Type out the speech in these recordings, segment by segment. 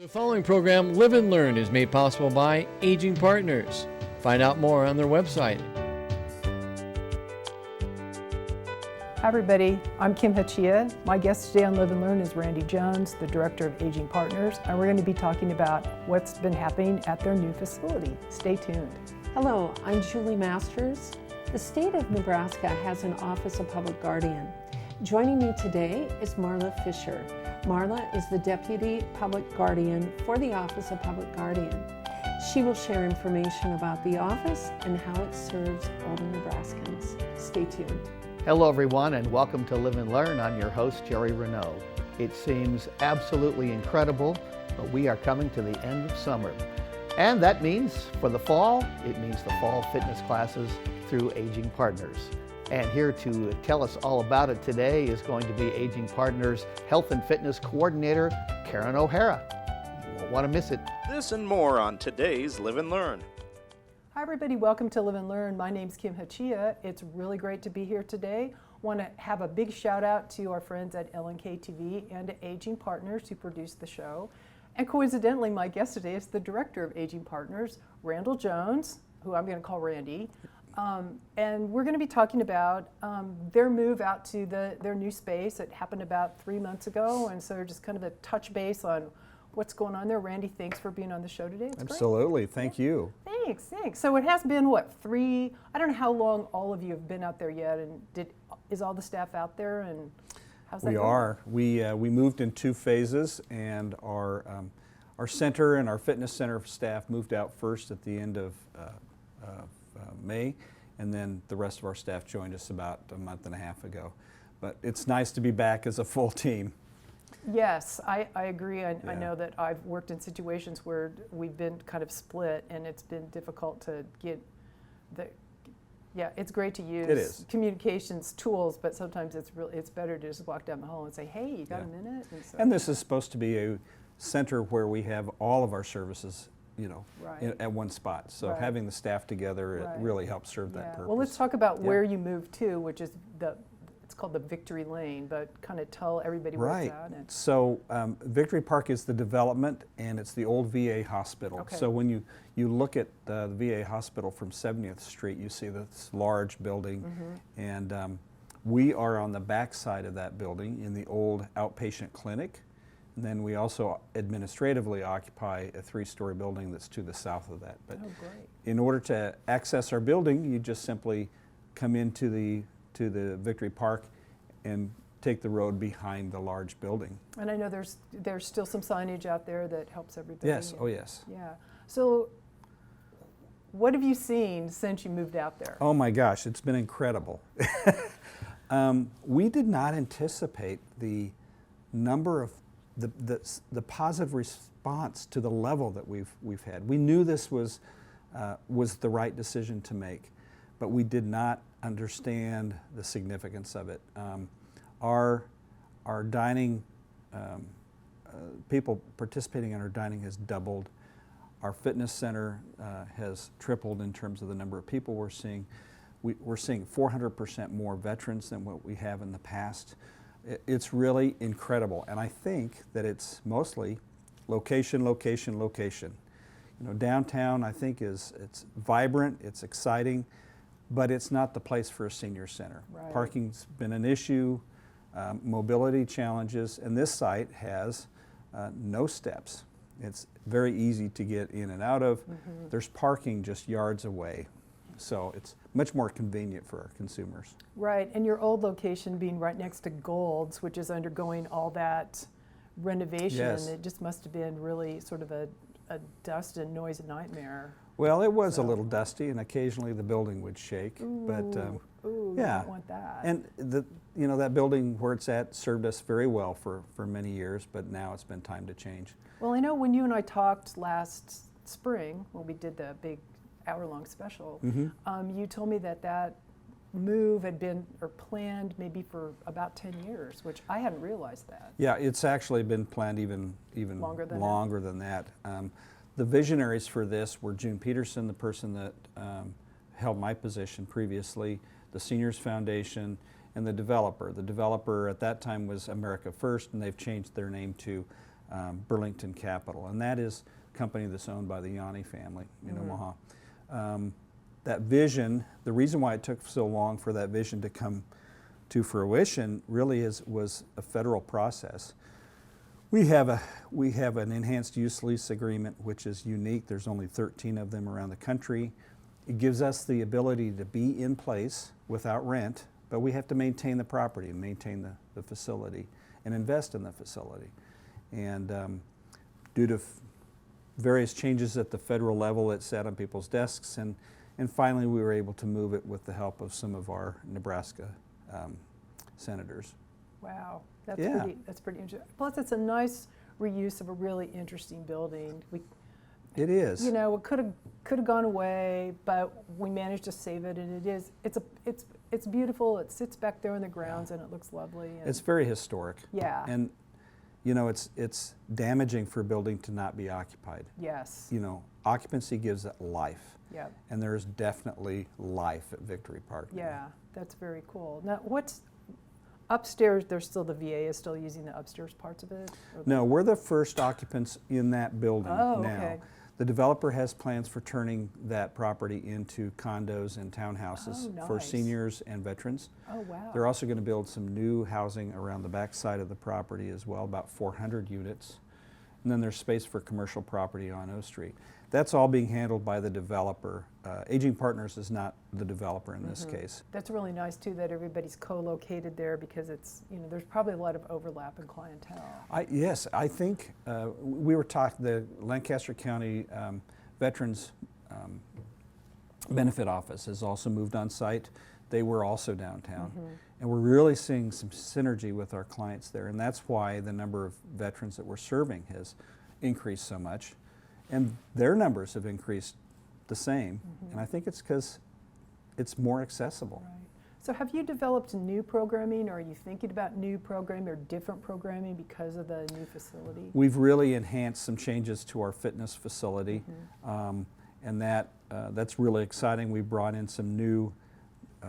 The following program, Live and Learn, is made possible by Aging Partners. Find out more on their website. Hi everybody, I'm Kim Hachia. My guest today on Live and Learn is Randy Jones, the Director of Aging Partners, and we're going to be talking about what's been happening at their new facility. Stay tuned. Hello, I'm Julie Masters. The state of Nebraska has an Office of Public Guardian. Joining me today is Marla Fisher. Marla is the Deputy Public Guardian for the Office of Public Guardian. She will share information about the office and how it serves older Nebraskans. Stay tuned. Hello everyone and welcome to Live and Learn. I'm your host, Jerry Renaud. It seems absolutely incredible, but we are coming to the end of summer. And that means for the fall, it means the fall fitness classes through Aging Partners. And here to tell us all about it today is going to be Aging Partners Health and Fitness Coordinator, Karen O'Hara. You won't want to miss it. This and more on today's Live and Learn. Hi everybody, welcome to Live and Learn. My name's Kim Hachia. It's really great to be here today. Want to have a big shout out to our friends at LNK TV and to Aging Partners who produced the show. And coincidentally, my guest today is the Director of Aging Partners, Randall Jones, who I'm going to call Randy. And we're going to be talking about their move out to their new space. It happened about 3 months ago, and so just kind of a touch base on what's going on there. Randy, thanks for being on the show today. It's Absolutely, thank you. Thanks. So it has been, what, I don't know how long all of you have been out there yet, and is all the staff out there, and how's that We going? are. We moved in 2 phases, and our center and our fitness center staff moved out first at the end of May, and then the rest of our staff joined us about a month and a half ago. But it's nice to be back as a full team. Yes, I agree. I Yeah. know that I've worked in situations where we've been kind of split, and it's been difficult to get it's great to use It is. communications tools, but sometimes it's better to just walk down the hall and say, hey, you got a minute? So, And this is supposed to be a center where we have all of our services, Right. at one spot. So Right. having the staff together, it Right. really helps serve that purpose. Well, let's talk about Yeah. where you moved to, which is it's called the Victory Lane, but kind of tell everybody where Right. it's at. And So Victory Park is the development, and it's the old VA hospital. Okay. So when you look at the VA hospital from 70th Street, you see this large building, and we are on the back side of that building in the old outpatient clinic. And then we also administratively occupy a 3-story building that's to the south of that. But oh, great. in order to access our building, you just simply come into the Victory Park and take the road behind the large building. And I know there's still some signage out there that helps everybody. Yes, oh yes. Yeah. So what have you seen since you moved out there? Oh my gosh, it's been incredible. We did not anticipate the number of the positive response to the level that we've had. We knew this was the right decision to make, but we did not understand the significance of it. Our dining, people participating in our dining has doubled. Our fitness center has tripled in terms of the number of people we're seeing. We're seeing 400% more veterans than what we have in the past. It's really incredible, and I think that it's mostly location, location, location. Downtown I think it's vibrant, it's exciting, but it's not the place for a senior center. Right. Parking's been an issue, mobility challenges, and this site has no steps. It's very easy to get in and out of. There's parking just yards away. So it's much more convenient for our consumers. Right, and your old location being right next to Gold's, which is undergoing all that renovation, Yes. it just must have been really sort of a dust and noise nightmare. Well, it was So- a little dusty, and occasionally the building would shake. But Ooh, yeah, you don't want that. and that building where it's at served us very well for many years. But now it's been time to change. Well, I know when you and I talked last spring, when we did the big hour-long special, you told me that move had been planned maybe for about 10 years, which I hadn't realized that. Yeah, it's actually been planned even Longer than that. The visionaries for this were June Peterson, the person that held my position previously, the Seniors Foundation, and the developer. The developer at that time was America First, and they've changed their name to Burlington Capital, and that is a company that's owned by the Yanni family in Omaha. That vision, the reason why it took so long for that vision to come to fruition really was a federal process. We have an enhanced use lease agreement, which is unique. There's only 13 of them around the country. It gives us the ability to be in place without rent, but we have to maintain the property and maintain the facility and invest in the facility. And due to various changes at the federal level, it sat on people's desks, and finally we were able to move it with the help of some of our Nebraska senators. Wow, that's Yeah. pretty interesting. Plus, it's a nice reuse of a really interesting building. It is. You know, it could have gone away, but we managed to save it, and it's beautiful. It sits back there in the grounds, and it looks lovely. And It's very historic. yeah. And you know, it's damaging for a building to not be occupied. Yes. You know, occupancy gives it life, Yeah. and there's definitely life at Victory Park. now. Yeah, that's very cool. Now, what's upstairs? There's still the VA is still using the upstairs parts of it. Or No, we're the first occupants in that building Oh, now. okay. The developer has plans for turning that property into condos and townhouses Oh, for nice. seniors and veterans. Oh, wow. They're also going to build some new housing around the back side of the property as well, about 400 units. And then there's space for commercial property on O Street. That's all being handled by the developer. Aging Partners is not the developer in this case. That's really nice too that everybody's co-located there because it's, you know, there's probably a lot of overlap in clientele. Yes, I think we were talking, the Lancaster County Veterans Benefit Office has also moved on site. They were also downtown. And we're really seeing some synergy with our clients there, and that's why the number of veterans that we're serving has increased so much. And their numbers have increased the same, and I think it's because it's more accessible. Right. So have you developed new programming, or are you thinking about new programming or different programming because of the new facility? We've really enhanced some changes to our fitness facility, and that's really exciting. We brought in some new,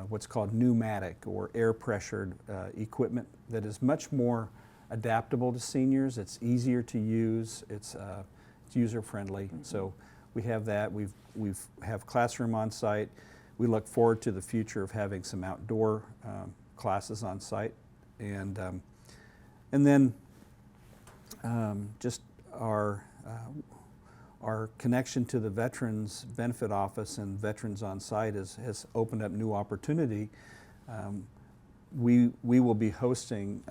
what's called pneumatic or air-pressured equipment that is much more adaptable to seniors. It's easier to use. It's user-friendly. So we have that. We have classroom on site. We look forward to the future of having some outdoor classes on site, and then just our connection to the Veterans Benefit Office and Veterans on Site has opened up new opportunity. We will be hosting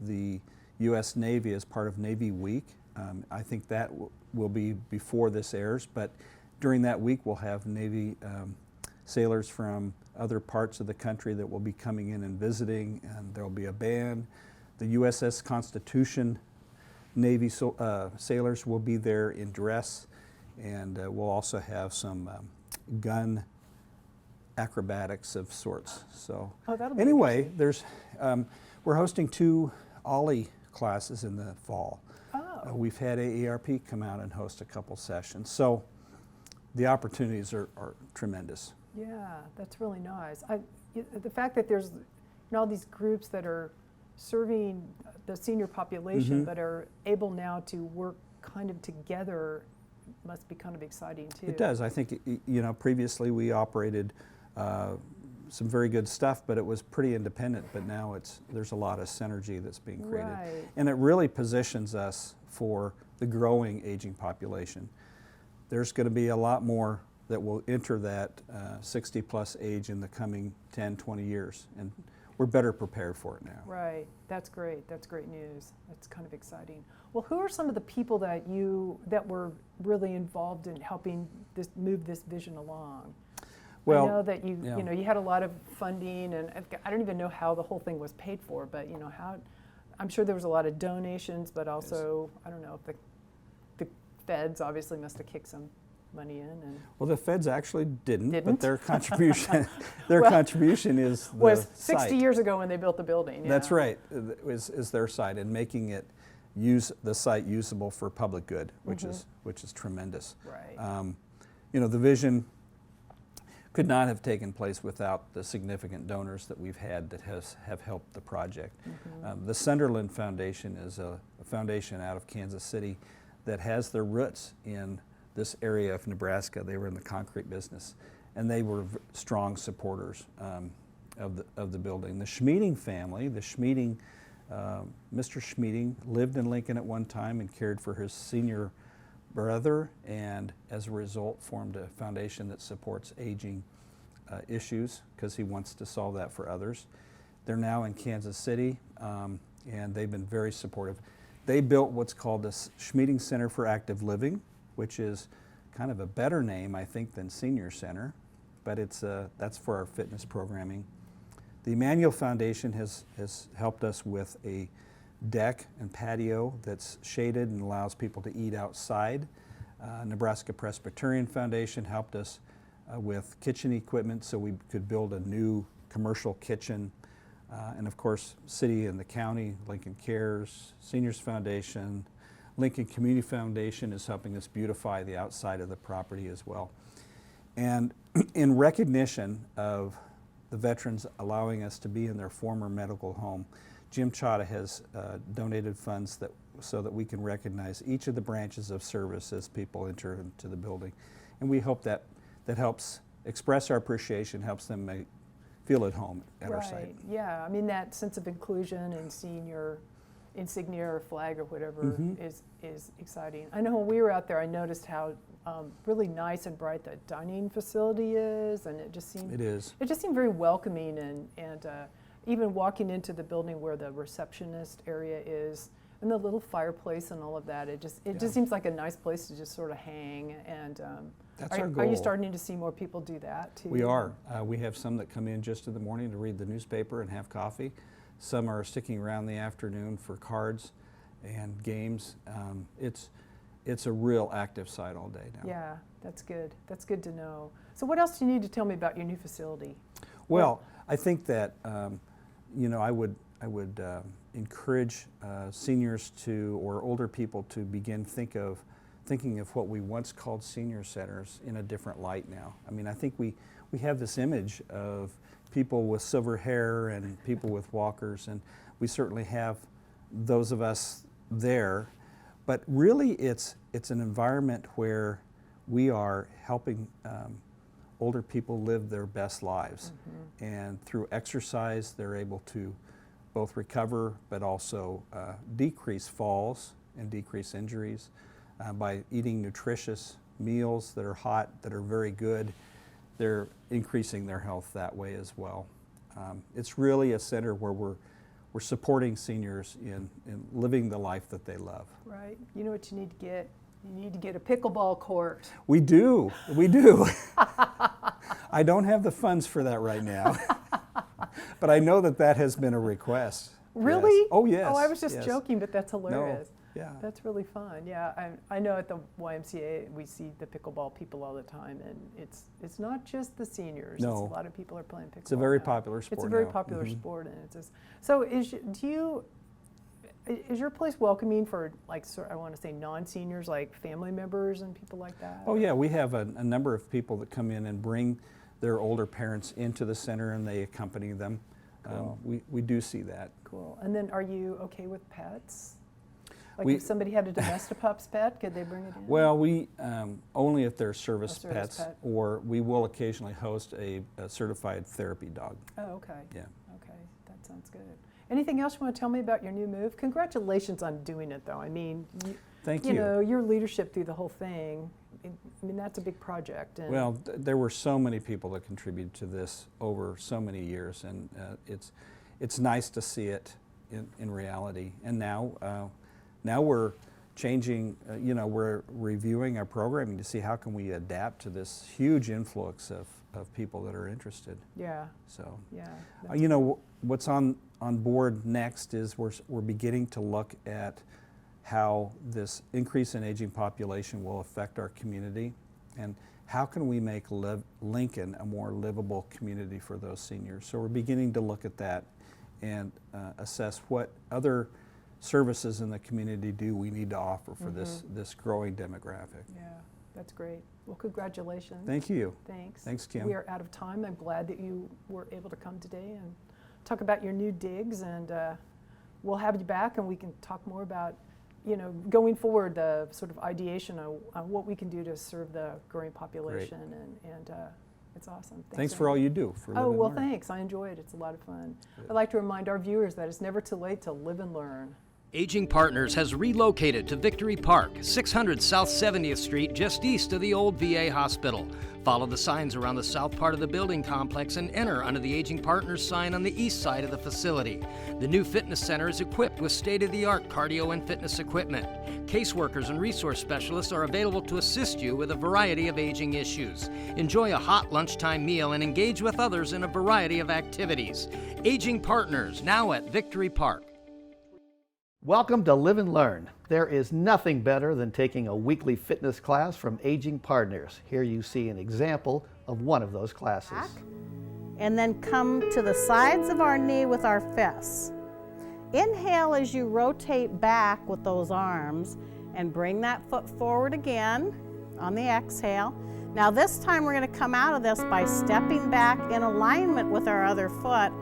the U.S. Navy as part of Navy Week. I think that will be before this airs, but during that week we'll have Navy sailors from other parts of the country that will be coming in and visiting, and there'll be a band. The USS Constitution Navy sailors will be there in dress, and we'll also have some gun acrobatics of sorts. So Oh, that'll be anyway, we're hosting 2 OLLI classes in the fall. Oh. We've had AARP come out and host a couple sessions. So the opportunities are tremendous. Yeah, that's really nice. The fact that there's all these groups that are serving the senior population but are able now to work kind of together must be kind of exciting too. It does. I think, you know, previously we operated some very good stuff, but it was pretty independent, but now there's a lot of synergy that's being created. Right. And it really positions us for the growing aging population. There's going to be a lot more that will enter that 60 plus age in the coming 10, 20 years, and we're better prepared for it now. Right, that's great. That's great news. That's kind of exciting. Well, who are some of the people that were really involved in helping move this vision along? Well, I know that you yeah. you had a lot of funding, and I don't even know how the whole thing was paid for, but I'm sure there was a lot of donations, but also I don't know if the feds obviously must have kicked some money in. And well, the feds actually didn't? Didn't? But their contribution, contribution is the was 60 site. years ago when they built the building. Yeah. That's right. Is their site, and making it the site usable for public good, which is tremendous. Right. You know, the vision. could not have taken place without the significant donors that we've had that have helped the project. The Sunderland Foundation is a foundation out of Kansas City that has their roots in this area of Nebraska. They were in the concrete business, and they were strong supporters of the building. The Schmieding family, Mr. Schmieding lived in Lincoln at one time and cared for his senior brother, and as a result formed a foundation that supports aging issues because he wants to solve that for others. They're now in Kansas City, and they've been very supportive. They built what's called the Schmieding Center for Active Living, which is kind of a better name, I think, than Senior Center, but that's for our fitness programming. The Emmanuel Foundation has helped us with a deck and patio that's shaded and allows people to eat outside. Nebraska Presbyterian Foundation helped us with kitchen equipment so we could build a new commercial kitchen. And of course, city and the county, Lincoln Cares, Seniors Foundation, Lincoln Community Foundation is helping us beautify the outside of the property as well. And in recognition of the veterans allowing us to be in their former medical home, Jim Chata has donated funds so that we can recognize each of the branches of service as people enter into the building. And we hope that helps express our appreciation, helps them feel at home at our site. Yeah, I mean that sense of inclusion and seeing your insignia or flag or whatever is exciting. I know when we were out there, I noticed how really nice and bright the dining facility is, and it just seemed very welcoming, and even walking into the building where the receptionist area is, and the little fireplace and all of that, it just seems like a nice place to just sort of hang. And that's our goal. Are you starting to see more people do that too? We are. We have some that come in just in the morning to read the newspaper and have coffee. Some are sticking around the afternoon for cards and games. It's a real active site all day now. Yeah, that's good. That's good to know. So what else do you need to tell me about your new facility? Well, I think that I would encourage seniors or older people to begin thinking of what we once called senior centers in a different light now. I mean, I think we have this image of people with silver hair and people with walkers, and we certainly have those of us there, but really it's an environment where we are helping older people live their best lives. And through exercise, they're able to both recover but also decrease falls and decrease injuries by eating nutritious meals that are hot, that are very good. They're increasing their health that way as well. It's really a center where we're supporting seniors in living the life that they love. Right. You know what you need to get? You need to get a pickleball court. We do. I don't have the funds for that right now, but I know that has been a request. Really? Yes. Oh, yes. Oh, I was just joking, but that's hilarious. No. Yeah. That's really fun. Yeah, I know at the YMCA we see the pickleball people all the time, and it's not just the seniors. No. It's a lot of people are playing pickleball. It's a very now. popular sport. It's a very now. popular sport, and it's just so. Is your place welcoming for, like, I want to say non-seniors, like family members and people like that? Oh yeah, we have a number of people that come in and bring their older parents into the center, and they accompany them. Cool. We do see that. Cool. And then, are you okay with pets? Like, We- if somebody had a domestic pups pet, could they bring it in? Well, we only if they're service service pets, pet. or we will occasionally host a certified therapy dog. Oh, okay. Yeah. Okay, that sounds good. Anything else you want to tell me about your new move? Congratulations on doing it, though. I mean, Thank you you. know, your leadership through the whole thing. I mean, that's a big project. And Well, there were so many people that contributed to this over so many years, and it's nice to see it in reality. And now we're changing. We're reviewing our programming to see how can we adapt to this huge influx of people that are interested. yeah, So, yeah. what's on board next is we're beginning to look at how this increase in aging population will affect our community, and how can we make Lincoln a more livable community for those seniors. So we're beginning to look at that and assess what other services in the community do we need to offer for this growing demographic. Yeah, That's great. Well, congratulations. Thank you. Thanks. Thanks, Kim. We are out of time. I'm glad that you were able to come today and talk about your new digs, and we'll have you back and we can talk more about, going forward, the sort of ideation on what we can do to serve the growing population, and it's awesome. Thanks very for all much. you do for Live Oh, and well, Learn. thanks. I enjoy it. It's a lot of fun. I'd like to remind our viewers that it's never too late to live and learn. Aging Partners has relocated to Victory Park, 600 South 70th Street, just east of the old VA hospital. Follow the signs around the south part of the building complex and enter under the Aging Partners sign on the east side of the facility. The new fitness center is equipped with state-of-the-art cardio and fitness equipment. Caseworkers and resource specialists are available to assist you with a variety of aging issues. Enjoy a hot lunchtime meal and engage with others in a variety of activities. Aging Partners, now at Victory Park. Welcome to Live and Learn. There is nothing better than taking a weekly fitness class from Aging Partners. Here you see an example of one of those classes. Back, and then come to the sides of our knee with our fists. Inhale as you rotate back with those arms and bring that foot forward again on the exhale. Now this time we're going to come out of this by stepping back in alignment with our other foot,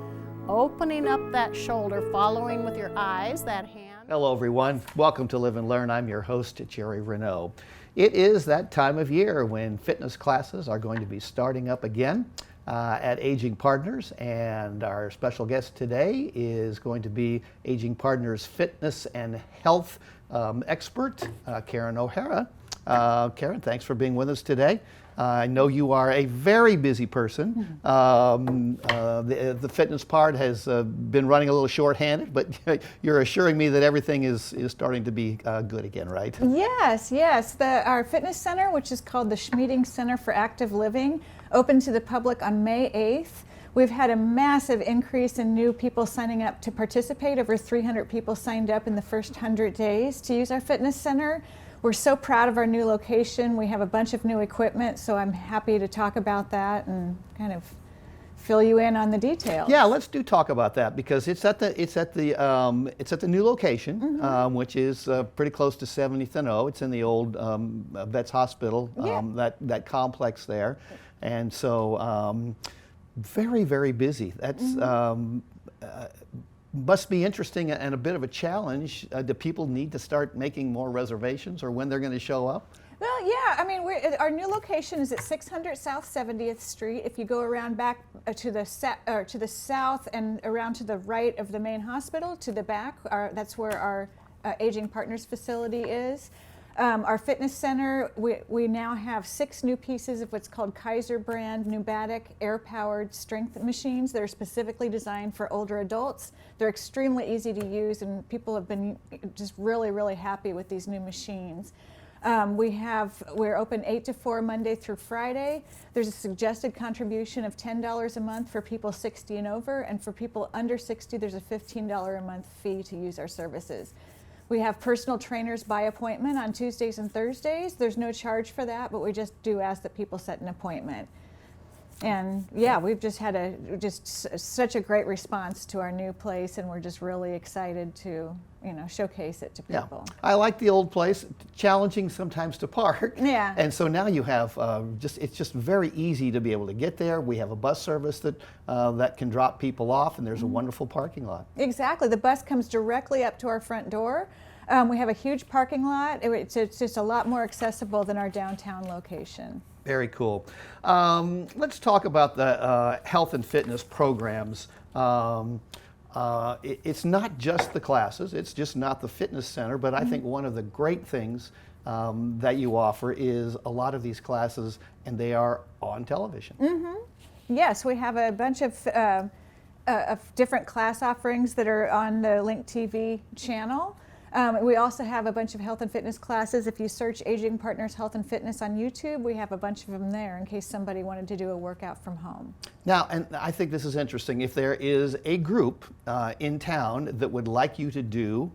opening up that shoulder, following with your eyes, that hand. Hello everyone, welcome to Live and Learn. I'm your host, Jerry Renaud. It is that time of year when fitness classes are going to be starting up again at Aging Partners, and our special guest today is going to be Aging Partners fitness and health expert, Karen O'Hara. Karen, thanks for being with us today. I know you are a very busy person. The fitness part has been running a little short-handed, but you're assuring me that everything is starting to be good again, right? Yes, yes. Our fitness center, which is called the Schmeeding Center for Active Living, opened to the public on May 8th. We've had a massive increase in new people signing up to participate. Over 300 people signed up in the first 100 days to use our fitness center. We're so proud of our new location. We have a bunch of new equipment, so I'm happy to talk about that and kind of fill you in on the details. Yeah, let's talk about that, because it's at the new location, which is pretty close to 70th and O. It's in the old Vets Hospital, that complex there, and so very, very busy. That's must be interesting and a bit of a challenge. Do people need to start making more reservations, or when they're going to show up? Well, yeah, I mean, our new location is at 600 South 70th Street. If you go around back to the south and around to the right of the main hospital, to the back, that's where our Aging Partners facility is. Our fitness center, we now have 6 new pieces of what's called Kaiser brand pneumatic air-powered strength machines that are specifically designed for older adults. They're extremely easy to use, and people have been just really, really happy with these new machines. We're open 8 to 4 Monday through Friday. There's a suggested contribution of $10 a month for people 60 and over, and for people under 60, there's a $15 a month fee to use our services. We have personal trainers by appointment on Tuesdays and Thursdays. There's no charge for that, but we just do ask that people set an appointment. And yeah, we've just had such a great response to our new place, and we're just really excited to, showcase it to people. Yeah. I like the old place. Challenging sometimes to park. Yeah. And so now you have it's just very easy to be able to get there. We have a bus service that can drop people off, and there's a wonderful parking lot. Exactly. The bus comes directly up to our front door. We have a huge parking lot. It's just a lot more accessible than our downtown location. Very cool. Let's talk about the health and fitness programs. It's not just the classes, it's just not the fitness center, but I think one of the great things that you offer is a lot of these classes, and they are on television. Yes, we have a bunch of different class offerings that are on the Link TV channel. We also have a bunch of health and fitness classes. If you search Aging Partners Health and Fitness on YouTube, we have a bunch of them there in case somebody wanted to do a workout from home. Now, and I think this is interesting, if there is a group in town that would like you to do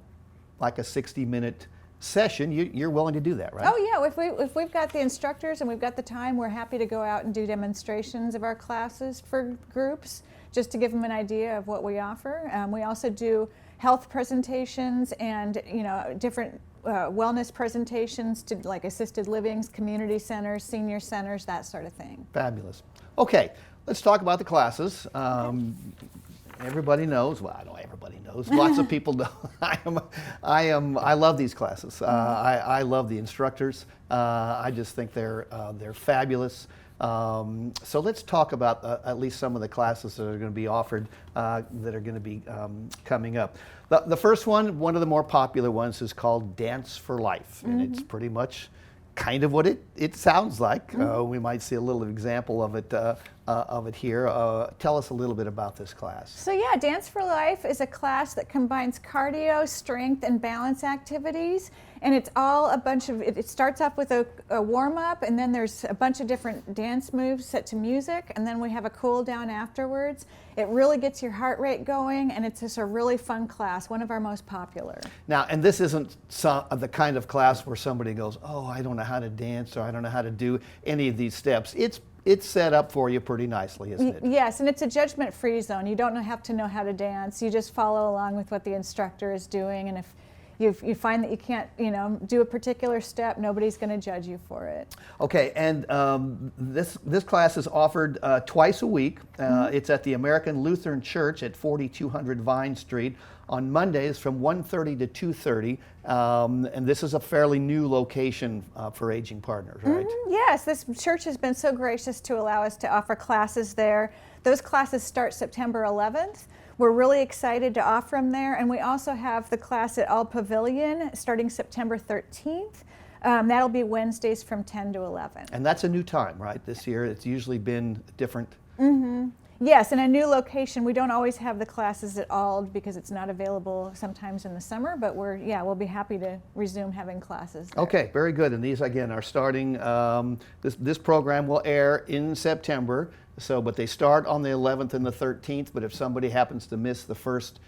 like a 60-minute session, you're willing to do that, right? Oh yeah, if we've got the instructors and we've got the time, we're happy to go out and do demonstrations of our classes for groups, just to give them an idea of what we offer. We also do health presentations and different wellness presentations to like assisted livings, community centers, senior centers, that sort of thing. Fabulous. Okay, let's talk about the classes. Everybody knows, well, I know everybody knows, lots of people know. I love these classes. I love the instructors. I just think they're fabulous. So let's talk about at least some of the classes that are going to be offered that are going to be coming up. The first one of the more popular ones, is called Dance for Life, and it's pretty much kind of what it sounds like. We might see a little example of it here. Tell us a little bit about this class. So yeah, Dance for Life is a class that combines cardio, strength, and balance activities. And it's all a bunch of, it starts off with a warm-up, and then there's a bunch of different dance moves set to music, and then we have a cool down afterwards. It really gets your heart rate going, and it's just a really fun class, one of our most popular. Now, and this isn't the kind of class where somebody goes, oh, I don't know how to dance, or I don't know how to do any of these steps. It's set up for you pretty nicely, isn't it? Yes, and it's a judgment-free zone. You don't have to know how to dance. You just follow along with what the instructor is doing, and if you find that you can't, do a particular step, nobody's going to judge you for it. Okay, and this class is offered twice a week. It's at the American Lutheran Church at 4200 Vine Street on Mondays from 1:30 to 2:30. And this is a fairly new location for Aging Partners, right? Yes, this church has been so gracious to allow us to offer classes there. Those classes start September 11th. We're really excited to offer them there, and we also have the class at All Pavilion starting September 13th. That'll be Wednesdays from 10 to 11. And that's a new time, right? This year, it's usually been different. Yes, in a new location. We don't always have the classes at Ald because it's not available sometimes in the summer, but we'll be happy to resume having classes there. Okay, very good. And these, again, are starting, this program will air in September, but they start on the 11th and the 13th, but if somebody happens to miss the first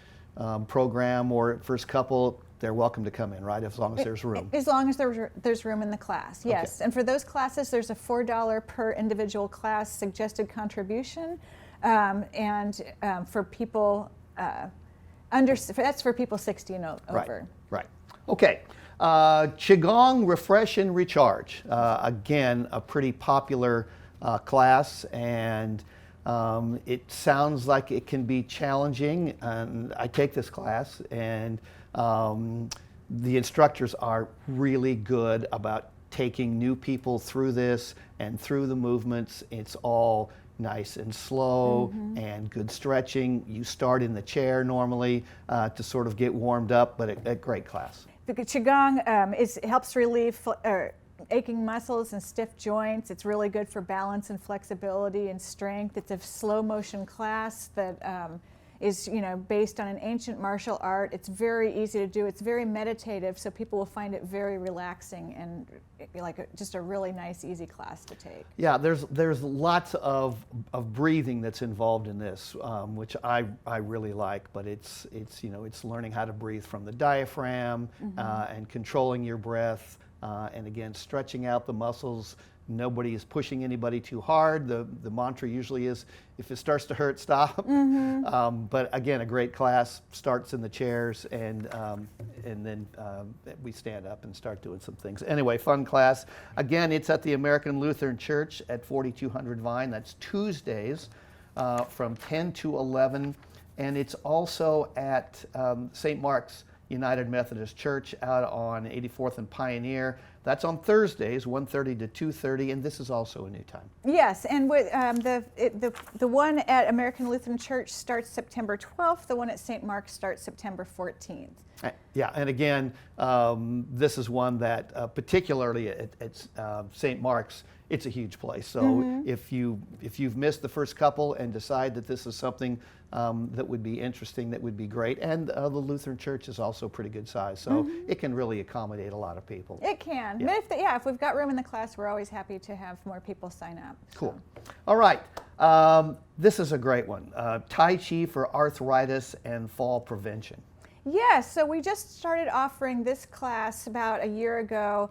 program or first couple, they're welcome to come in, right, as long as there's room? As long as there's room in the class, yes. Okay. And for those classes, there's a $4 per individual class suggested contribution. For people that's for people 60 and over. Right. Okay. Qigong Refresh and Recharge. Again, a pretty popular class, and it sounds like it can be challenging. And I take this class, and the instructors are really good about taking new people through this and through the movements. It's all nice and slow and good stretching. You start in the chair normally to sort of get warmed up, but a great class. The Qigong helps relieve aching muscles and stiff joints. It's really good for balance and flexibility and strength. It's a slow motion class that is based on an ancient martial art. It's very easy to do. It's very meditative, so people will find it very relaxing and just a really nice, easy class to take. Yeah, there's lots of breathing that's involved in this, which I really like. But it's learning how to breathe from the diaphragm and controlling your breath, and again stretching out the muscles. Nobody is pushing anybody too hard. The mantra usually is, if it starts to hurt, stop. But again, a great class. Starts in the chairs, and then we stand up and start doing some things. Anyway, fun class. Again, it's at the American Lutheran Church at 4200 Vine. That's Tuesdays from 10 to 11. And it's also at St. Mark's United Methodist Church out on 84th and Pioneer. That's on Thursdays, 1:30 to 2:30, and this is also a new time. Yes, and with, the one at American Lutheran Church starts September 12th. The one at St. Mark's starts September 14th. Yeah, and again, this is one that particularly at St. Mark's, it's a huge place. So if you've missed the first couple and decide that this is something that would be interesting, that would be great. And the Lutheran Church is also pretty good size, so it can really accommodate a lot of people. It can. Yeah. But if we've got room in the class, we're always happy to have more people sign up. Cool. All right. This is a great one. Tai Chi for arthritis and fall prevention. Yes, so we just started offering this class about a year ago.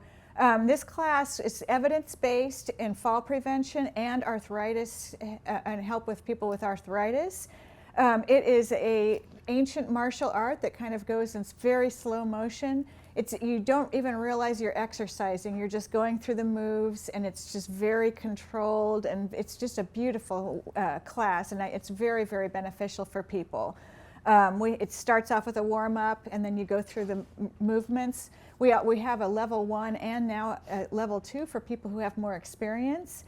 This class is evidence-based in fall prevention and arthritis, and help with people with arthritis. It is an ancient martial art that kind of goes in very slow motion. you don't even realize you're exercising. You're just going through the moves, and it's just very controlled, and it's just a beautiful class, and it's very, very beneficial for people. It starts off with a warm-up, and then you go through the movements. We have a level 1 and now a level 2 for people who have more experience.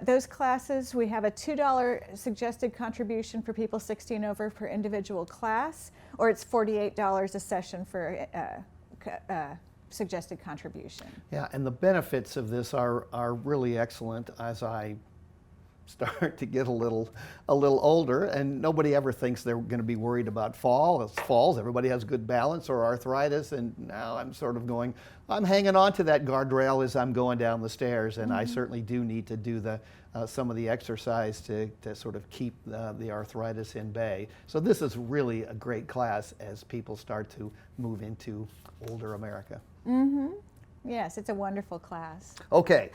Those classes, we have a $2 suggested contribution for people 16 over per individual class, or it's $48 a session for suggested contribution. Yeah, and the benefits of this are really excellent as I start to get a little older, and nobody ever thinks they're going to be worried about falls. Everybody has good balance or arthritis, and now I'm sort of going, I'm hanging on to that guardrail as I'm going down the stairs, and I certainly do need to do some of the exercise to sort of keep the arthritis in bay. So this is really a great class as people start to move into older America. Yes, it's a wonderful class. Okay,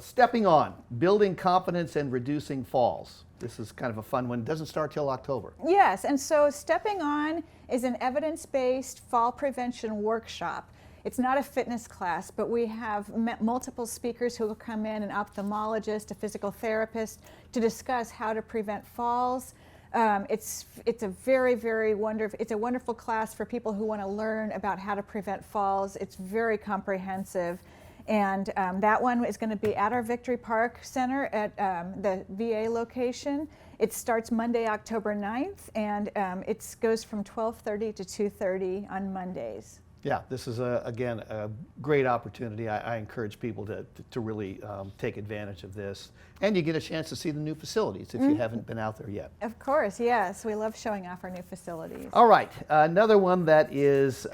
stepping on, building confidence and reducing falls. This is kind of a fun one. It doesn't start till October. Yes, and so Stepping On is an evidence-based fall prevention workshop. It's not a fitness class, but we have multiple speakers who will come in, an ophthalmologist, a physical therapist, to discuss how to prevent falls. It's a very, very wonderful class for people who want to learn about how to prevent falls. It's very comprehensive. And that one is going to be at our Victory Park Center at the VA location. It starts Monday, October 9th, and it goes from 12:30 to 2:30 on Mondays. Yeah, this is, again, a great opportunity. I encourage people to really take advantage of this. And you get a chance to see the new facilities if you haven't been out there yet. Of course, yes. We love showing off our new facilities. All right, another one that is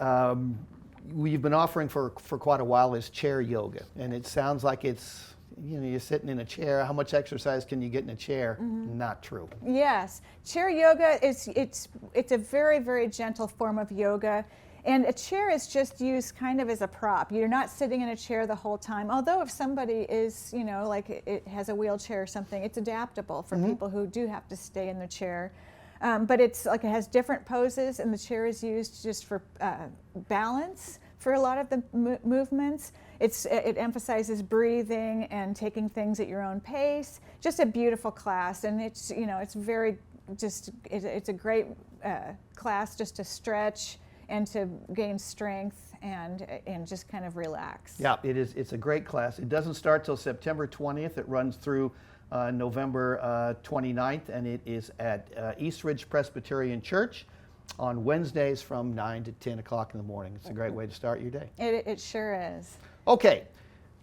we've been offering for quite a while is chair yoga. And it sounds like it's, you're sitting in a chair. How much exercise can you get in a chair? Not true. Yes, chair yoga it's a very, very gentle form of yoga. And a chair is just used kind of as a prop. You're not sitting in a chair the whole time. Although if somebody is, like it has a wheelchair or something, it's adaptable for people who do have to stay in the chair. But it's like it has different poses, and the chair is used just for balance for a lot of the movements. It emphasizes breathing and taking things at your own pace. Just a beautiful class, and it's it's a great class just to stretch and to gain strength and just kind of relax. Yeah, it is. It's a great class. It doesn't start till September 20th. It runs through November 29th, and it is at East Ridge Presbyterian Church on Wednesdays from 9 to 10 o'clock in the morning. It's a great way to start your day. It sure is. Okay,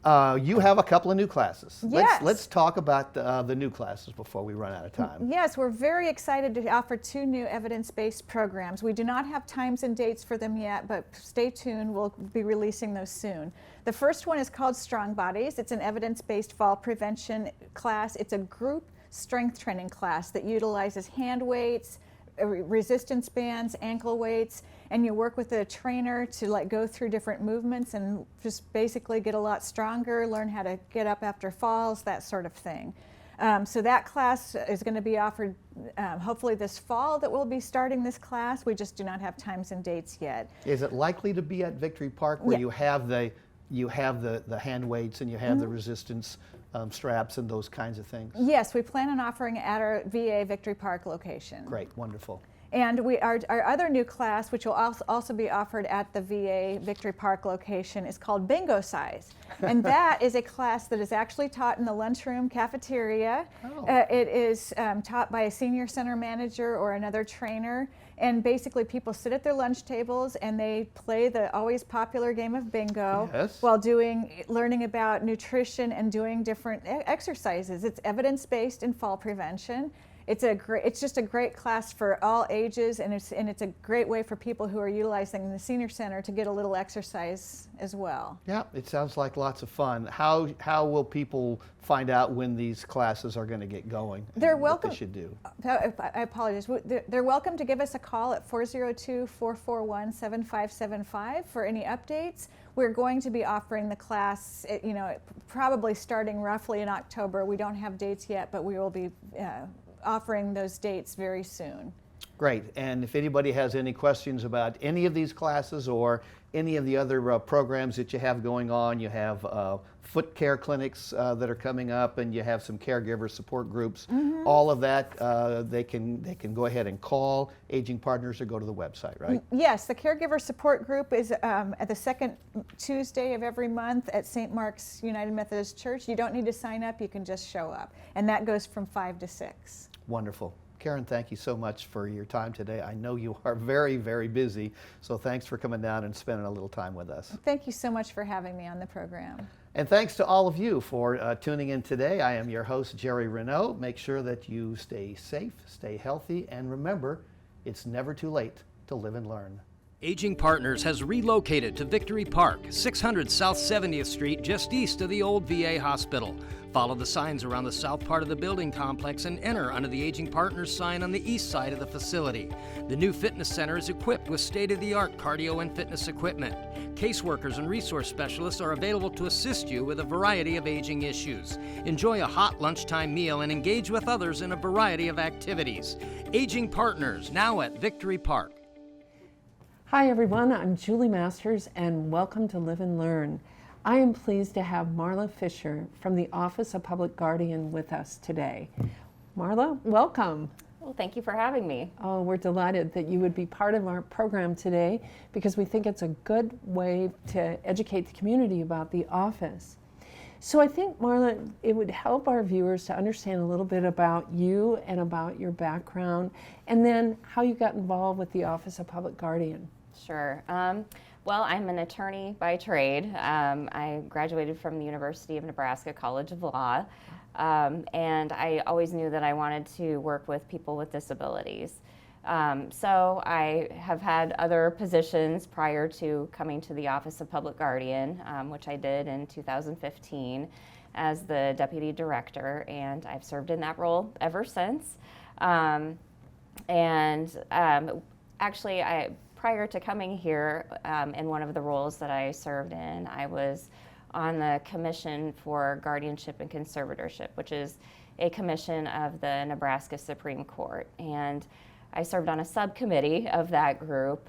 you have a couple of new classes. Yes. Let's talk about the new classes before we run out of time. Yes, we're very excited to offer 2 new evidence-based programs. We do not have times and dates for them yet, but stay tuned. We'll be releasing those soon. The first one is called Strong Bodies. It's an evidence-based fall prevention class. It's a group strength training class that utilizes hand weights, resistance bands, ankle weights, and you work with a trainer to go through different movements and just basically get a lot stronger, learn how to get up after falls, that sort of thing. So that class is going to be offered hopefully this fall that we'll be starting this class. We just do not have times and dates yet. Is it likely to be at Victory Park where you have the hand weights and you have the resistance straps and those kinds of things? Yes, we plan on offering it at our VA Victory Park location. Great, wonderful. And our other new class, which will also be offered at the VA Victory Park location, is called Bingo Size. And that is a class that is actually taught in the lunchroom cafeteria. Oh. It is taught by a senior center manager or another trainer. And basically people sit at their lunch tables and they play the always popular game of bingo while learning about nutrition and doing different exercises. It's evidence-based in fall prevention. It's just a great class for all ages, and it's a great way for people who are utilizing the senior center to get a little exercise as well. Yeah, it sounds like lots of fun. How will people find out when these classes are going to get going? They're welcome. What they should do? I apologize. They're welcome to give us a call at 402-441-7575 for any updates. We're going to be offering the class, probably starting roughly in October. We don't have dates yet, but we will be offering those dates very soon. Great. And if anybody has any questions about any of these classes or any of the other programs that you have going on, you have foot care clinics that are coming up, and you have some caregiver support groups. All of that, they can go ahead and call Aging Partners or go to the website, right? Yes, the caregiver support group is at the second Tuesday of every month at St. Mark's United Methodist Church. You don't need to sign up, you can just show up. And that goes from 5 to 6. Wonderful. Karen, thank you so much for your time today. I know you are very, very busy, so thanks for coming down and spending a little time with us. Thank you so much for having me on the program. And thanks to all of you for tuning in today. I am your host, Jerry Renaud. Make sure that you stay safe, stay healthy, and remember, it's never too late to live and learn. Aging Partners has relocated to Victory Park, 600 South 70th Street, just east of the old VA hospital. Follow the signs around the south part of the building complex and enter under the Aging Partners sign on the east side of the facility. The new fitness center is equipped with state-of-the-art cardio and fitness equipment. Caseworkers and resource specialists are available to assist you with a variety of aging issues. Enjoy a hot lunchtime meal and engage with others in a variety of activities. Aging Partners, now at Victory Park. Hi everyone, I'm Julie Masters and welcome to Live and Learn. I am pleased to have Marla Fisher from the Office of Public Guardian with us today. Marla, welcome. Well, thank you for having me. Oh, we're delighted that you would be part of our program today because we think it's a good way to educate the community about the office. So I think, Marla, it would help our viewers to understand a little bit about you and about your background, and then how you got involved with the Office of Public Guardian. Sure. Well, I'm an attorney by trade. I graduated from the University of Nebraska College of Law, and I always knew that I wanted to work with people with disabilities. So I have had other positions prior to coming to the Office of Public Guardian, which I did in 2015 as the Deputy Director, and I've served in that role ever since. Actually, prior to coming here, in one of the roles that I served in, I was on the Commission for Guardianship and Conservatorship, which is a commission of the Nebraska Supreme Court. And I served on a subcommittee of that group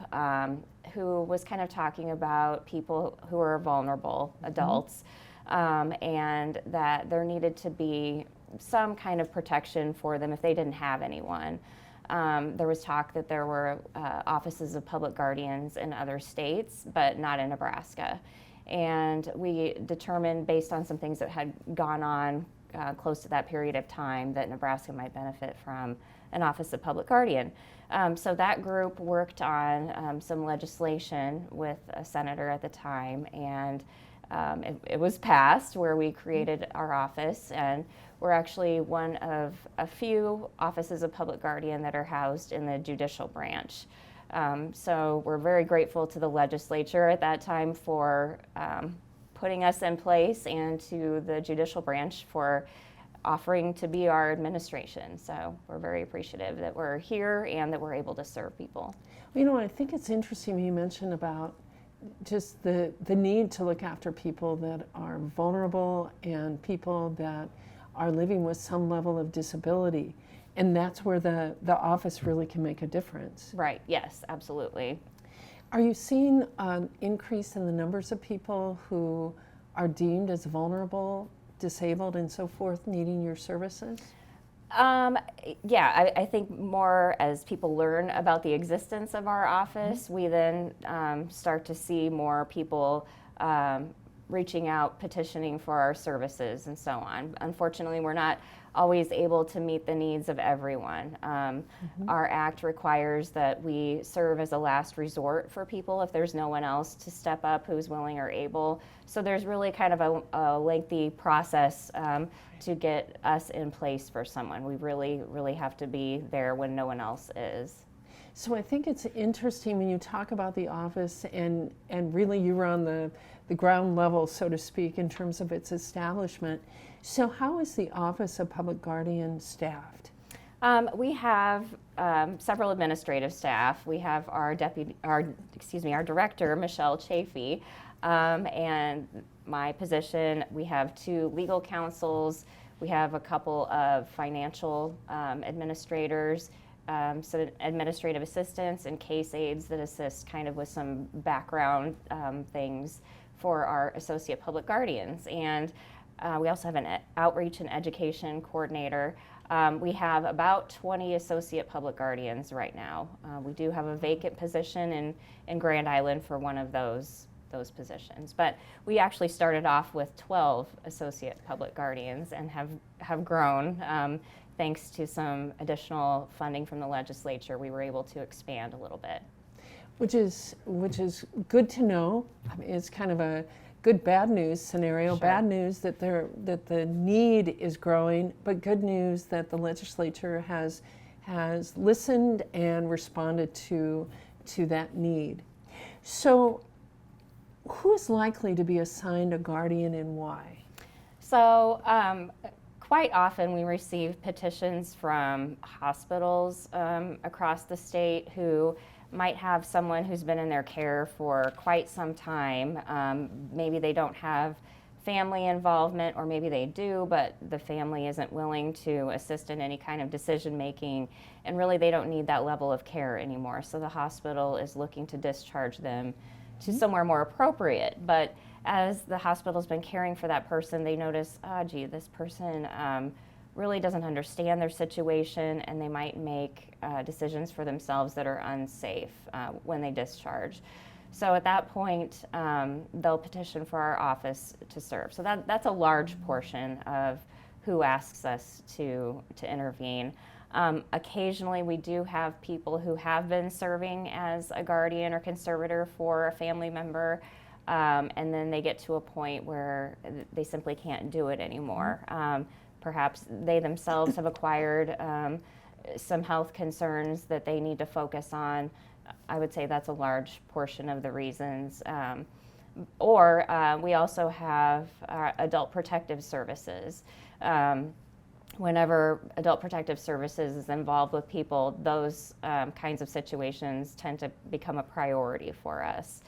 who was kind of talking about people who are vulnerable adults, and that there needed to be some kind of protection for them if they didn't have anyone. There was talk that there were offices of public guardians in other states, but not in Nebraska. And we determined, based on some things that had gone on close to that period of time, that Nebraska might benefit from an Office of Public Guardian. So that group worked on some legislation with a senator at the time, and it was passed where we created our office, and we're actually one of a few offices of public guardian that are housed in the judicial branch. So we're very grateful to the legislature at that time for putting us in place, and to the judicial branch for offering to be our administration. So we're very appreciative that we're here and that we're able to serve people. You know, I think it's interesting you mentioned about just the need to look after people that are vulnerable and people that are living with some level of disability. And that's where the office really can make a difference. Right, yes, absolutely. Are you seeing an increase in the numbers of people who are deemed as vulnerable, disabled, and so forth, needing your services? Yeah, I think more as people learn about the existence of our office, we then start to see more people reaching out, petitioning for our services and so on. Unfortunately, we're not always able to meet the needs of everyone. Our act requires that we serve as a last resort for people if there's no one else to step up who's willing or able. So there's really kind of a lengthy process to get us in place for someone. We really have to be there when no one else is. So I think it's interesting when you talk about the office, and really you were on the ground level, so to speak, in terms of its establishment. So how is the Office of Public Guardian staffed? We have several administrative staff. We have our director, Michelle Chafee, and my position. We have 2 legal counsels. We have a couple of financial administrators. some administrative assistants and case aides that assist kind of with some background things for our associate public guardians. And we also have an outreach and education coordinator. We have about 20 associate public guardians right now. We do have a vacant position in Grand Island for one of those positions. But we actually started off with 12 associate public guardians and have grown. Thanks to some additional funding from the legislature, we were able to expand a little bit. Which is good to know. I mean, it's kind of a good bad news scenario. Sure. Bad news that the need is growing, but good news that the legislature has listened and responded to that need. So, who is likely to be assigned a guardian and why? So, quite often we receive petitions from hospitals across the state who might have someone who's been in their care for quite some time. Maybe they don't have family involvement, or maybe they do, but the family isn't willing to assist in any kind of decision making, and really they don't need that level of care anymore. So the hospital is looking to discharge them to somewhere more appropriate. But as the hospital's been caring for that person, they notice, gee, this person really doesn't understand their situation, and they might make decisions for themselves that are unsafe when they discharge. So at that point, they'll petition for our office to serve. So that's a large portion of who asks us to intervene. Occasionally, we do have people who have been serving as a guardian or conservator for a family member, and then they get to a point where they simply can't do it anymore. Perhaps they themselves have acquired some health concerns that they need to focus on. I would say that's a large portion of the reasons. Or we also have adult protective services. Whenever adult protective services is involved with people, those kinds of situations tend to become a priority for us.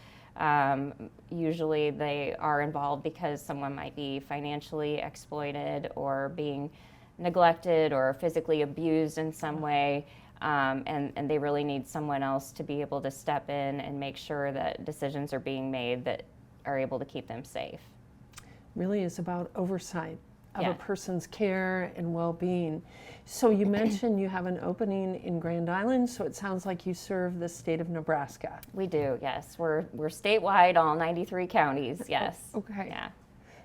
Usually they are involved because someone might be financially exploited or being neglected or physically abused in some way, and they really need someone else to be able to step in and make sure that decisions are being made that are able to keep them safe. Really is about oversight of Yeah. a person's care and well-being. So you mentioned you have an opening in Grand Island, so it sounds like you serve the state of Nebraska. We do, yes. We're statewide, all 93 counties, yes. Okay. Yeah.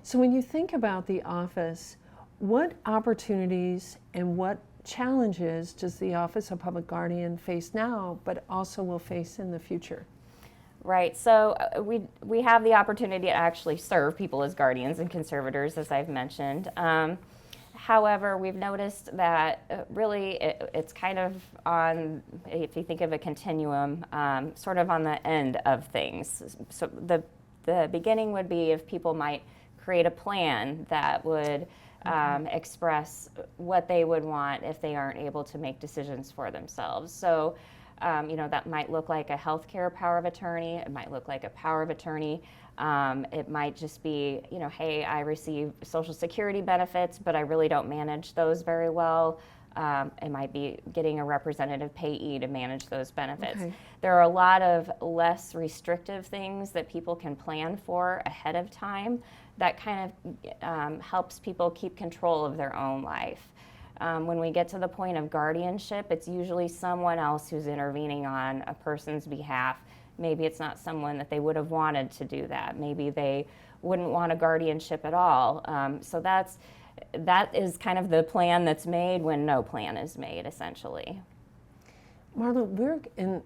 So when you think about the office, what opportunities and what challenges does the Office of Public Guardian face now, but also will face in the future? Right, so we have the opportunity to actually serve people as guardians and conservators, as I've mentioned. However, we've noticed that really it's kind of on, if you think of a continuum, sort of on the end of things. So the beginning would be if people might create a plan that would express what they would want if they aren't able to make decisions for themselves. So that might look like a healthcare power of attorney. It might look like a power of attorney. It might just be, hey, I receive Social Security benefits, but I really don't manage those very well. It might be getting a representative payee to manage those benefits. Okay. There are a lot of less restrictive things that people can plan for ahead of time that kind of helps people keep control of their own life. When we get to the point of guardianship, it's usually someone else who's intervening on a person's behalf. Maybe it's not someone that they would have wanted to do that. Maybe they wouldn't want a guardianship at all. So that is kind of the plan that's made when no plan is made, essentially. Marla,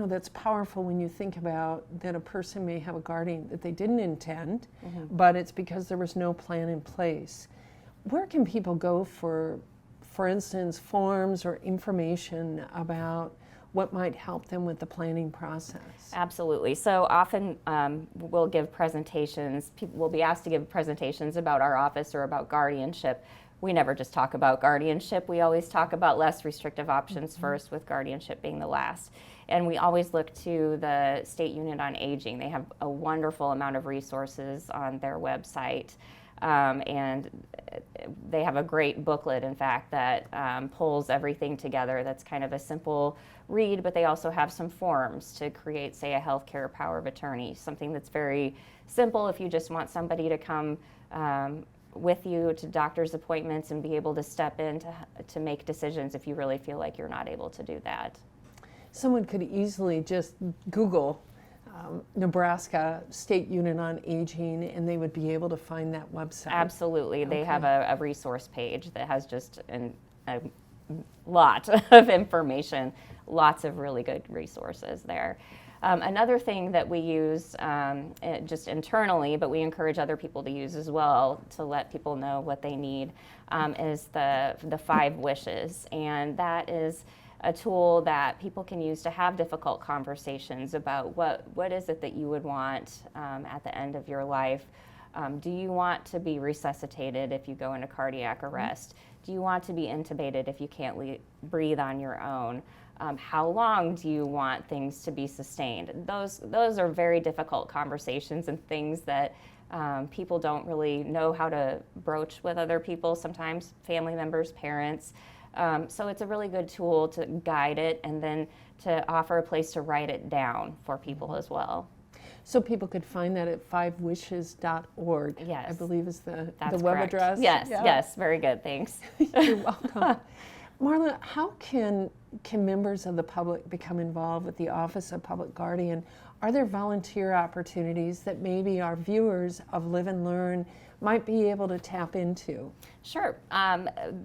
that's powerful when you think about that a person may have a guardian that they didn't intend, but it's because there was no plan in place. Where can people go for instance, forms or information about what might help them with the planning process? Absolutely. So often we'll give presentations. People will be asked to give presentations about our office or about guardianship. We never just talk about guardianship. We always talk about less restrictive options first, with guardianship being the last. And we always look to the State Unit on Aging. They have a wonderful amount of resources on their website. And they have a great booklet, in fact, that pulls everything together. That's kind of a simple read, but they also have some forms to create, say, a healthcare power of attorney, something that's very simple if you just want somebody to come with you to doctor's appointments and be able to step in to make decisions if you really feel like you're not able to do that. Someone could easily just Google Nebraska State Unit on Aging, and they would be able to find that website. Absolutely. They Okay. have a resource page that has just a lot of information, lots of really good resources there. Another thing that we use just internally, but we encourage other people to use as well to let people know what they need, is the 5 wishes. And that is a tool that people can use to have difficult conversations about what is it that you would want at the end of your life. Do you want to be resuscitated if you go into cardiac arrest? Do you want to be intubated if you can't breathe on your own? How long do you want things to be sustained? Those are very difficult conversations and things that people don't really know how to broach with other people, sometimes family members, parents. So it's a really good tool to guide it and then to offer a place to write it down for people as well. So people could find that at 5wishes.org. Yes. I believe is the That's web correct. address. Yes, Yeah. yes, very good, thanks. You're welcome. Marla, how can members of the public become involved with the Office of Public Guardian? Are there volunteer opportunities that maybe our viewers of Live and Learn might be able to tap into? Sure.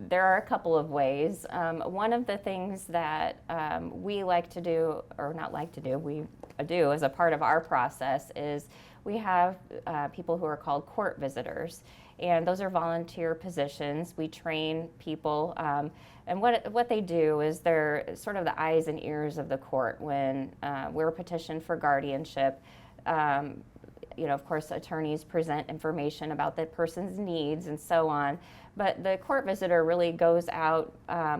There are a couple of ways. One of the things that we like to do, or not like to do, we do as a part of our process is we have people who are called court visitors. And those are volunteer positions. We train people. And what they do is they're sort of the eyes and ears of the court when we're petitioned for guardianship. Of course, attorneys present information about the person's needs and so on. But the court visitor really goes out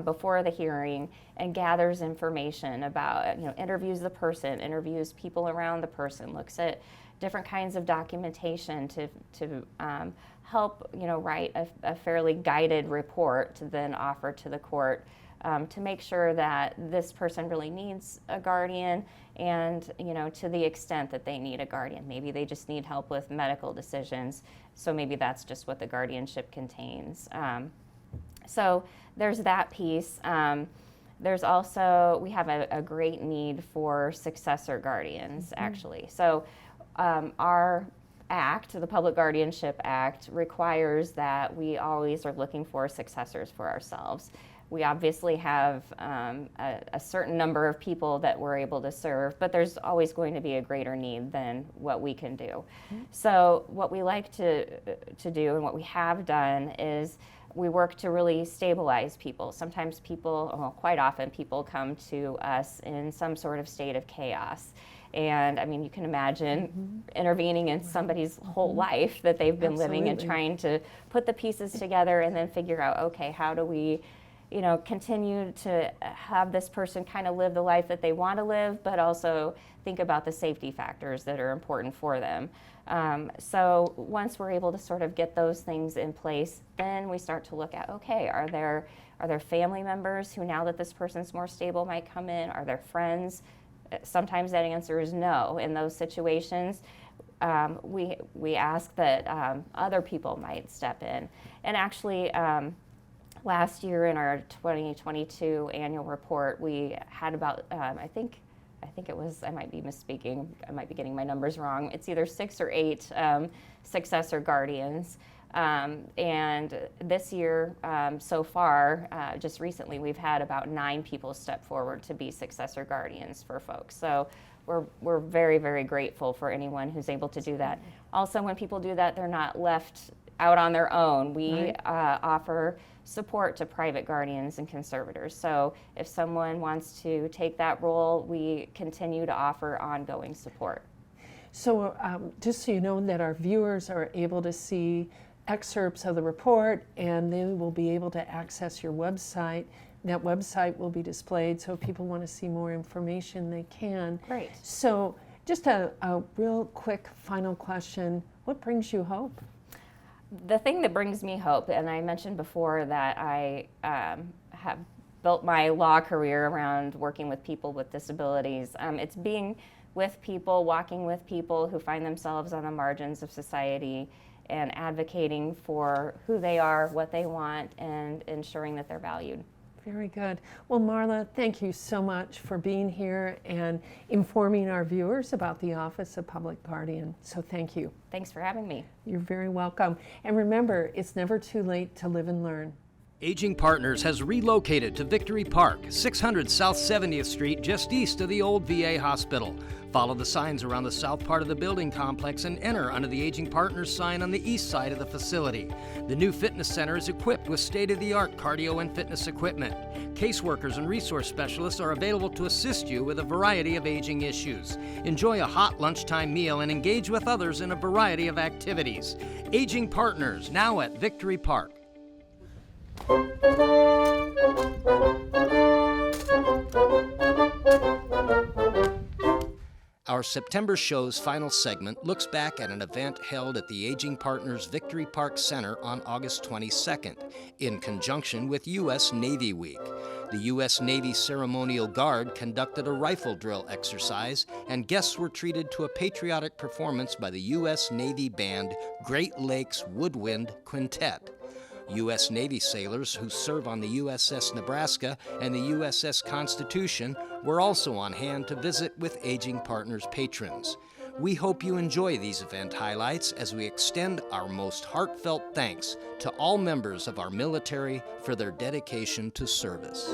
before the hearing and gathers information about, interviews the person, interviews people around the person, looks at different kinds of documentation to help, write a fairly guided report to then offer to the court to make sure that this person really needs a guardian and, to the extent that they need a guardian. Maybe they just need help with medical decisions, so maybe that's just what the guardianship contains. So there's that piece. There's also, we have a great need for successor guardians, actually. So our Act, the Public Guardianship Act, requires that we always are looking for successors for ourselves. We obviously have a certain number of people that we're able to serve, but there's always going to be a greater need than what we can do. So what we like to do and what we have done is we work to really stabilize people. Sometimes quite often people come to us in some sort of state of chaos. And I mean, you can imagine intervening in somebody's whole life that they've been living and trying to put the pieces together and then figure out, okay, how do we, continue to have this person kind of live the life that they want to live, but also think about the safety factors that are important for them. So once we're able to sort of get those things in place, then we start to look at, okay, are there family members who, now that this person's more stable, might come in? Are there friends? Sometimes that answer is no. In those situations, we ask that other people might step in. And actually, last year in our 2022 annual report, we had about, I think it was, I might be misspeaking, I might be getting my numbers wrong. It's either 6 or 8 successor guardians. And this year, so far, just recently, we've had about 9 people step forward to be successor guardians for folks. So we're very, very grateful for anyone who's able to do that. Also, when people do that, they're not left out on their own. We offer support to private guardians and conservators. So if someone wants to take that role, we continue to offer ongoing support. So just so you know that our viewers are able to see excerpts of the report, and they will be able to access your website. that website will be displayed, so if people want to see more information, they can. Great. So just a real quick final question. What brings you hope? The thing that brings me hope, and I mentioned before that I have built my law career around working with people with disabilities. It's being with people, walking with people who find themselves on the margins of society and advocating for who they are, what they want, and ensuring that they're valued. Very good. Well, Marla, thank you so much for being here and informing our viewers about the Office of Public Guardian. So thank you. Thanks for having me. You're very welcome. And remember, it's never too late to live and learn. Aging Partners has relocated to Victory Park, 600 South 70th Street, just east of the old VA hospital. Follow the signs around the south part of the building complex and enter under the Aging Partners sign on the east side of the facility. The new fitness center is equipped with state-of-the-art cardio and fitness equipment. Caseworkers and resource specialists are available to assist you with a variety of aging issues. Enjoy a hot lunchtime meal and engage with others in a variety of activities. Aging Partners, now at Victory Park. Our September show's final segment looks back at an event held at the Aging Partners Victory Park Center on August 22nd, in conjunction with U.S. Navy Week. The U.S. Navy Ceremonial Guard conducted a rifle drill exercise, and guests were treated to a patriotic performance by the U.S. Navy band Great Lakes Woodwind Quintet. U.S. Navy sailors who serve on the USS Nebraska and the USS Constitution were also on hand to visit with Aging Partners patrons. We hope you enjoy these event highlights as we extend our most heartfelt thanks to all members of our military for their dedication to service.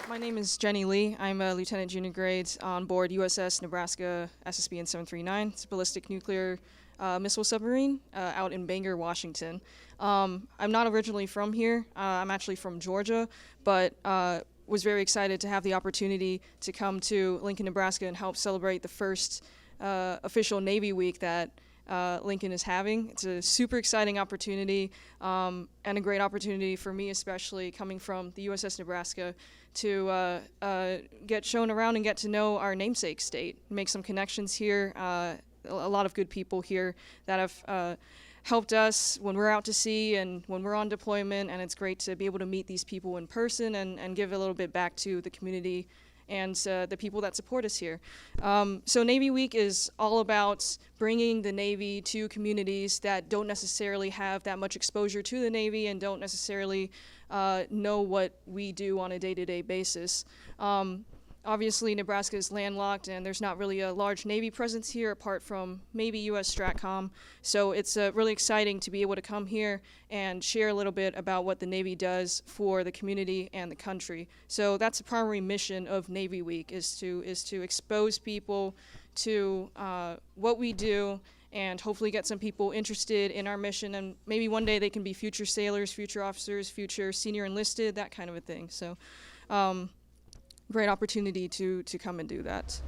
My name is Jenny Lee. I'm a lieutenant junior grade on board USS Nebraska SSBN 739. It's a ballistic nuclear missile submarine out in Bangor, Washington. I'm not originally from here. I'm actually from Georgia, but was very excited to have the opportunity to come to Lincoln, Nebraska and help celebrate the first official Navy Week that Lincoln is having. It's a super exciting opportunity and a great opportunity for me, especially coming from the USS Nebraska, to get shown around and get to know our namesake state, make some connections here. A lot of good people here that have helped us when we're out to sea and when we're on deployment, and it's great to be able to meet these people in person and give a little bit back to the community and the people that support us here. So Navy Week is all about bringing the Navy to communities that don't necessarily have that much exposure to the Navy and don't necessarily know what we do on a day-to-day basis. Obviously, Nebraska is landlocked, and there's not really a large Navy presence here apart from maybe U.S. STRATCOM. So it's really exciting to be able to come here and share a little bit about what the Navy does for the community and the country. So that's the primary mission of Navy Week, is to expose people to what we do and hopefully get some people interested in our mission, and maybe one day they can be future sailors, future officers, future senior enlisted, that kind of a thing. So great opportunity to come and do that.